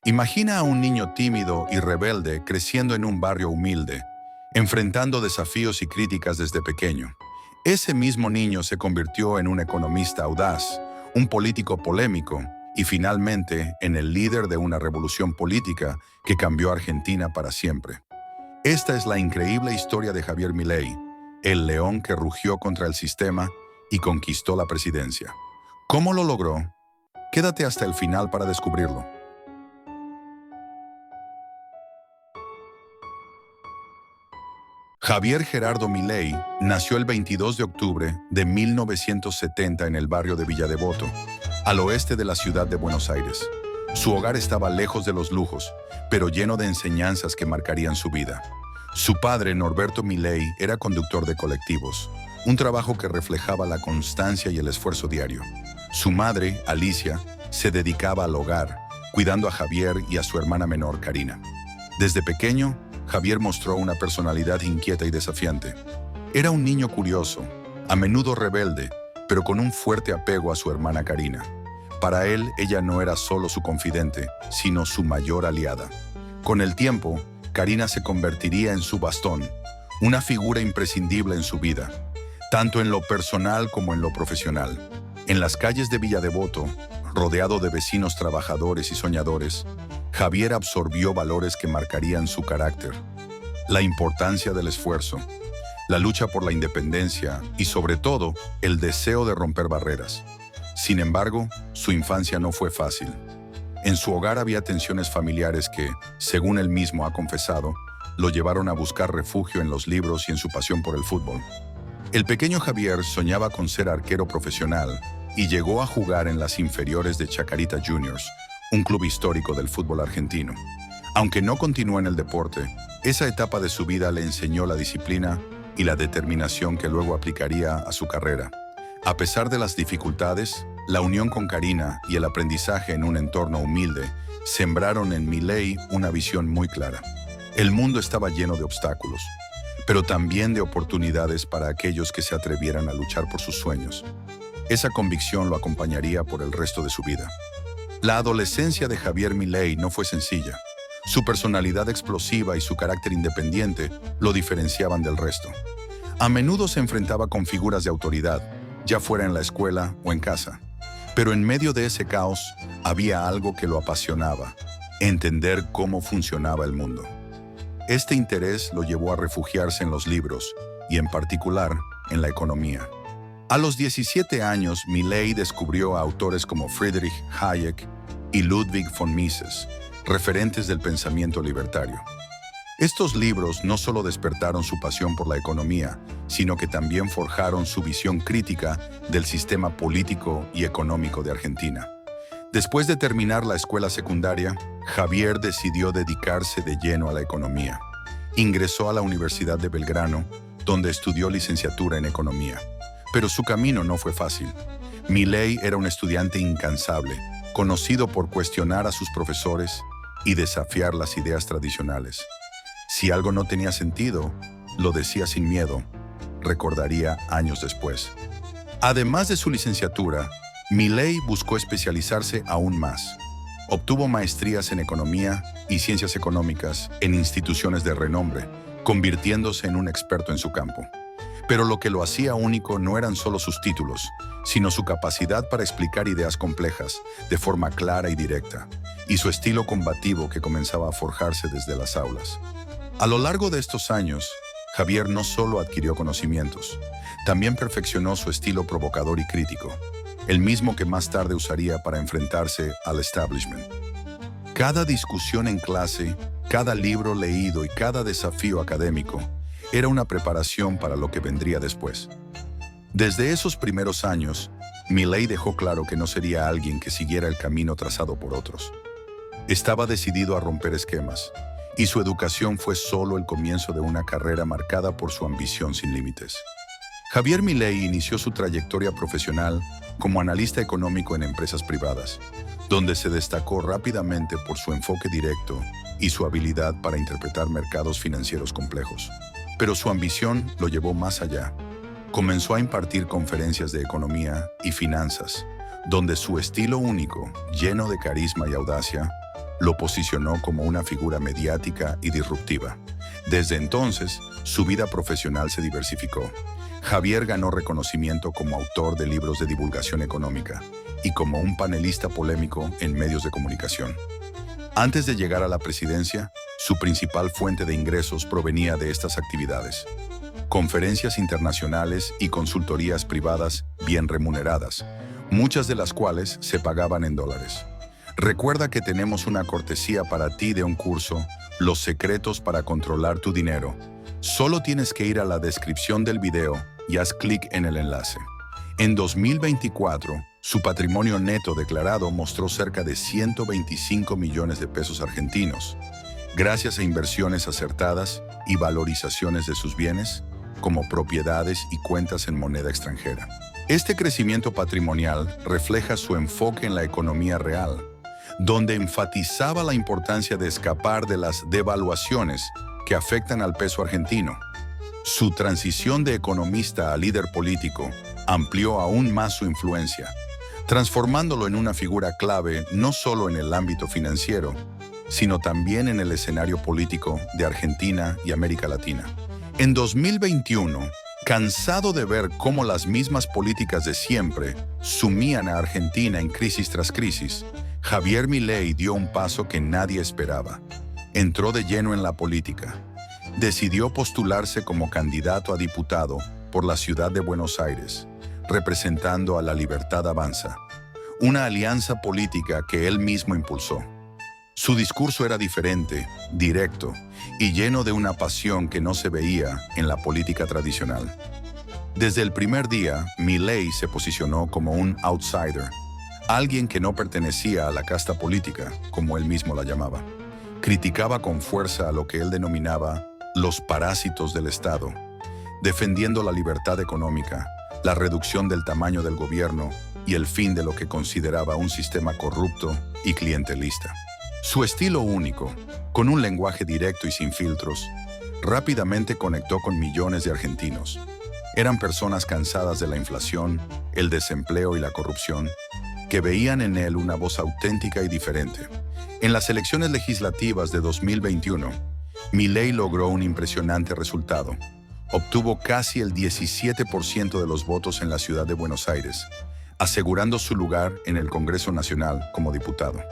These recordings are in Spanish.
Imagina a un niño tímido y rebelde creciendo en un barrio humilde, enfrentando desafíos y críticas desde pequeño. Ese mismo niño se convirtió en un economista audaz, un político polémico y finalmente en el líder de una revolución política que cambió a Argentina para siempre. Esta es la increíble historia de Javier Milei, el león que rugió contra el sistema y conquistó la presidencia. ¿Cómo lo logró? Quédate hasta el final para descubrirlo. Javier Gerardo Milei nació el 22 de octubre de 1970 en el barrio de Villa Devoto, al oeste de la ciudad de Buenos Aires. Su hogar estaba lejos de los lujos, pero lleno de enseñanzas que marcarían su vida. Su padre, Norberto Milei, era conductor de colectivos, un trabajo que reflejaba la constancia y el esfuerzo diario. Su madre, Alicia, se dedicaba al hogar, cuidando a Javier y a su hermana menor, Karina. Desde pequeño, Javier mostró una personalidad inquieta y desafiante. Era un niño curioso, a menudo rebelde, pero con un fuerte apego a su hermana Karina. Para él, ella no era solo su confidente, sino su mayor aliada. Con el tiempo, Karina se convertiría en su bastón, una figura imprescindible en su vida, tanto en lo personal como en lo profesional. En las calles de Villa Devoto, rodeado de vecinos trabajadores y soñadores, Javier absorbió valores que marcarían su carácter: la importancia del esfuerzo, la lucha por la independencia y, sobre todo, el deseo de romper barreras. Sin embargo, su infancia no fue fácil. En su hogar había tensiones familiares que, según él mismo ha confesado, lo llevaron a buscar refugio en los libros y en su pasión por el fútbol. El pequeño Javier soñaba con ser arquero profesional y llegó a jugar en las inferiores de Chacarita Juniors, un club histórico del fútbol argentino. Aunque no continuó en el deporte, esa etapa de su vida le enseñó la disciplina y la determinación que luego aplicaría a su carrera. A pesar de las dificultades, la unión con Karina y el aprendizaje en un entorno humilde sembraron en Milei una visión muy clara. El mundo estaba lleno de obstáculos, pero también de oportunidades para aquellos que se atrevieran a luchar por sus sueños. Esa convicción lo acompañaría por el resto de su vida. La adolescencia de Javier Milei no fue sencilla. Su personalidad explosiva y su carácter independiente lo diferenciaban del resto. A menudo se enfrentaba con figuras de autoridad, ya fuera en la escuela o en casa. Pero en medio de ese caos había algo que lo apasionaba: entender cómo funcionaba el mundo. Este interés lo llevó a refugiarse en los libros y, en particular, en la economía. A los 17 años, Milei descubrió a autores como Friedrich Hayek y Ludwig von Mises, referentes del pensamiento libertario. Estos libros no solo despertaron su pasión por la economía, sino que también forjaron su visión crítica del sistema político y económico de Argentina. Después de terminar la escuela secundaria, Javier decidió dedicarse de lleno a la economía. Ingresó a la Universidad de Belgrano, donde estudió licenciatura en economía. Pero su camino no fue fácil. Milei era un estudiante incansable, conocido por cuestionar a sus profesores y desafiar las ideas tradicionales. Si algo no tenía sentido, lo decía sin miedo, recordaría años después. Además de su licenciatura, Milei buscó especializarse aún más. Obtuvo maestrías en economía y ciencias económicas en instituciones de renombre, convirtiéndose en un experto en su campo. Pero lo que lo hacía único no eran solo sus títulos, sino su capacidad para explicar ideas complejas de forma clara y directa, y su estilo combativo que comenzaba a forjarse desde las aulas. A lo largo de estos años, Javier no solo adquirió conocimientos, también perfeccionó su estilo provocador y crítico, el mismo que más tarde usaría para enfrentarse al establishment. Cada discusión en clase, cada libro leído y cada desafío académico era una preparación para lo que vendría después. Desde esos primeros años, Milei dejó claro que no sería alguien que siguiera el camino trazado por otros. Estaba decidido a romper esquemas, y su educación fue solo el comienzo de una carrera marcada por su ambición sin límites. Javier Milei inició su trayectoria profesional como analista económico en empresas privadas, donde se destacó rápidamente por su enfoque directo y su habilidad para interpretar mercados financieros complejos. Pero su ambición lo llevó más allá. Comenzó a impartir conferencias de economía y finanzas, donde su estilo único, lleno de carisma y audacia, lo posicionó como una figura mediática y disruptiva. Desde entonces, su vida profesional se diversificó. Javier ganó reconocimiento como autor de libros de divulgación económica y como un panelista polémico en medios de comunicación. Antes de llegar a la presidencia, su principal fuente de ingresos provenía de estas actividades: conferencias internacionales y consultorías privadas bien remuneradas, muchas de las cuales se pagaban en dólares. Recuerda que tenemos una cortesía para ti de un curso, Los secretos para controlar tu dinero. Solo tienes que ir a la descripción del video y haz clic en el enlace. En 2024, su patrimonio neto declarado mostró cerca de 125 millones de pesos argentinos, gracias a inversiones acertadas y valorizaciones de sus bienes, como propiedades y cuentas en moneda extranjera. Este crecimiento patrimonial refleja su enfoque en la economía real, donde enfatizaba la importancia de escapar de las devaluaciones que afectan al peso argentino. Su transición de economista a líder político amplió aún más su influencia, transformándolo en una figura clave no solo en el ámbito financiero, sino también en el escenario político de Argentina y América Latina. En 2021, cansado de ver cómo las mismas políticas de siempre sumían a Argentina en crisis tras crisis, Javier Milei dio un paso que nadie esperaba. Entró de lleno en la política. Decidió postularse como candidato a diputado por la ciudad de Buenos Aires, representando a La Libertad Avanza, una alianza política que él mismo impulsó. Su discurso era diferente, directo y lleno de una pasión que no se veía en la política tradicional. Desde el primer día, Milei se posicionó como un outsider, alguien que no pertenecía a la casta política, como él mismo la llamaba. Criticaba con fuerza a lo que él denominaba los parásitos del Estado, defendiendo la libertad económica, la reducción del tamaño del gobierno y el fin de lo que consideraba un sistema corrupto y clientelista. Su estilo único, con un lenguaje directo y sin filtros, rápidamente conectó con millones de argentinos. Eran personas cansadas de la inflación, el desempleo y la corrupción, que veían en él una voz auténtica y diferente. En las elecciones legislativas de 2021, Milei logró un impresionante resultado. Obtuvo casi el 17% de los votos en la ciudad de Buenos Aires, asegurando su lugar en el Congreso Nacional como diputado.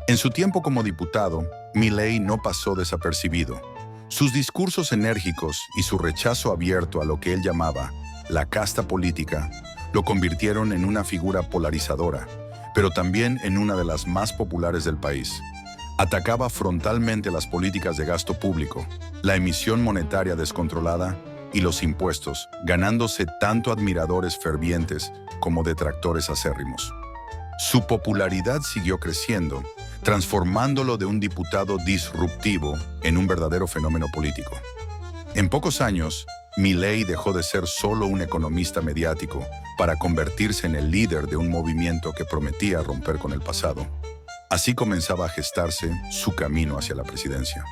En su tiempo como diputado, Milei no pasó desapercibido. Sus discursos enérgicos y su rechazo abierto a lo que él llamaba la casta política lo convirtieron en una figura polarizadora, pero también en una de las más populares del país. Atacaba frontalmente las políticas de gasto público, la emisión monetaria descontrolada y los impuestos, ganándose tanto admiradores fervientes como detractores acérrimos. Su popularidad siguió creciendo, transformándolo de un diputado disruptivo en un verdadero fenómeno político. En pocos años, Milei dejó de ser solo un economista mediático para convertirse en el líder de un movimiento que prometía romper con el pasado. Así comenzaba a gestarse su camino hacia la presidencia.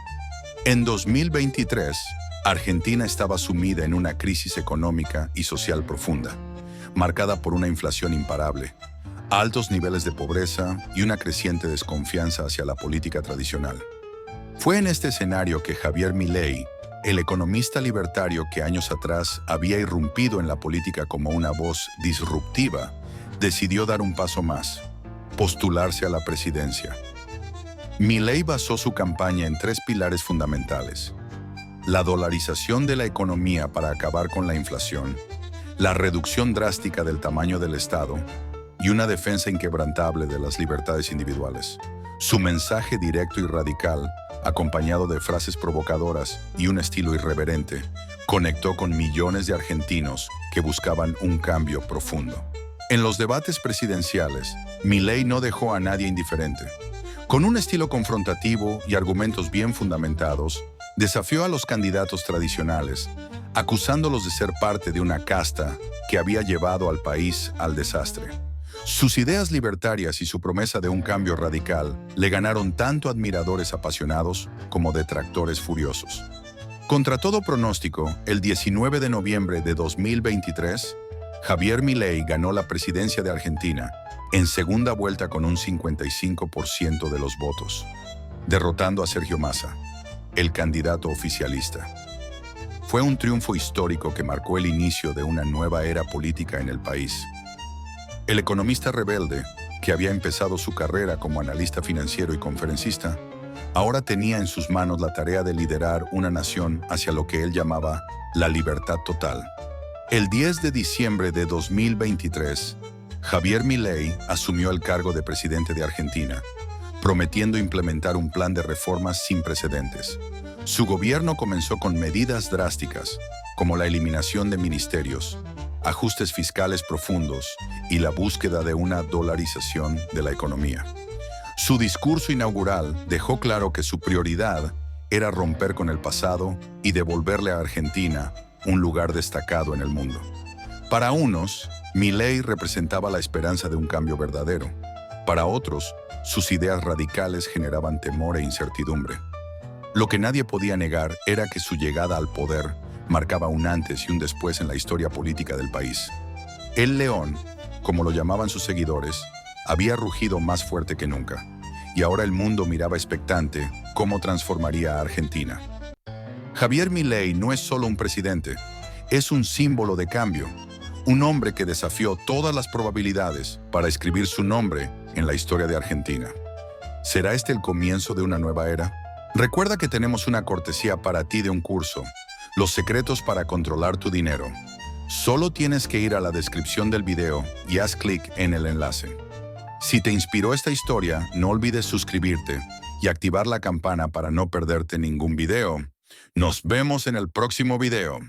En 2023, Argentina estaba sumida en una crisis económica y social profunda, marcada por una inflación imparable, altos niveles de pobreza y una creciente desconfianza hacia la política tradicional. Fue en este escenario que Javier Milei, el economista libertario que años atrás había irrumpido en la política como una voz disruptiva, decidió dar un paso más: postularse a la presidencia. Milei basó su campaña en tres pilares fundamentales: la dolarización de la economía para acabar con la inflación, la reducción drástica del tamaño del Estado y una defensa inquebrantable de las libertades individuales. Su mensaje directo y radical, acompañado de frases provocadoras y un estilo irreverente, conectó con millones de argentinos que buscaban un cambio profundo. En los debates presidenciales, Milei no dejó a nadie indiferente. Con un estilo confrontativo y argumentos bien fundamentados, desafió a los candidatos tradicionales, acusándolos de ser parte de una casta que había llevado al país al desastre. Sus ideas libertarias y su promesa de un cambio radical le ganaron tanto admiradores apasionados como detractores furiosos. Contra todo pronóstico, el 19 de noviembre de 2023, Javier Milei ganó la presidencia de Argentina en segunda vuelta con un 55% de los votos. derrotando a Sergio Massa, el candidato oficialista. Fue un triunfo histórico que marcó el inicio de una nueva era política en el país. El economista rebelde, que había empezado su carrera como analista financiero y conferencista, ahora tenía en sus manos la tarea de liderar una nación hacia lo que él llamaba la libertad total. El 10 de diciembre de 2023, Javier Milei asumió el cargo de presidente de Argentina, prometiendo implementar un plan de reformas sin precedentes. Su gobierno comenzó con medidas drásticas, como la eliminación de ministerios, ajustes fiscales profundos y la búsqueda de una dolarización de la economía. Su discurso inaugural dejó claro que su prioridad era romper con el pasado y devolverle a Argentina un lugar destacado en el mundo. Para unos, Milei representaba la esperanza de un cambio verdadero. Para otros, sus ideas radicales generaban temor e incertidumbre. Lo que nadie podía negar era que su llegada al poder marcaba un antes y un después en la historia política del país. El león, como lo llamaban sus seguidores, había rugido más fuerte que nunca, y ahora el mundo miraba expectante cómo transformaría a Argentina. Javier Milei no es solo un presidente, es un símbolo de cambio, un hombre que desafió todas las probabilidades para escribir su nombre en la historia de Argentina. ¿Será este el comienzo de una nueva era? Recuerda que tenemos una cortesía para ti de un curso, Los secretos para controlar tu dinero. Solo tienes que ir a la descripción del video y haz clic en el enlace. Si te inspiró esta historia, no olvides suscribirte y activar la campana para no perderte ningún video. Nos vemos en el próximo video.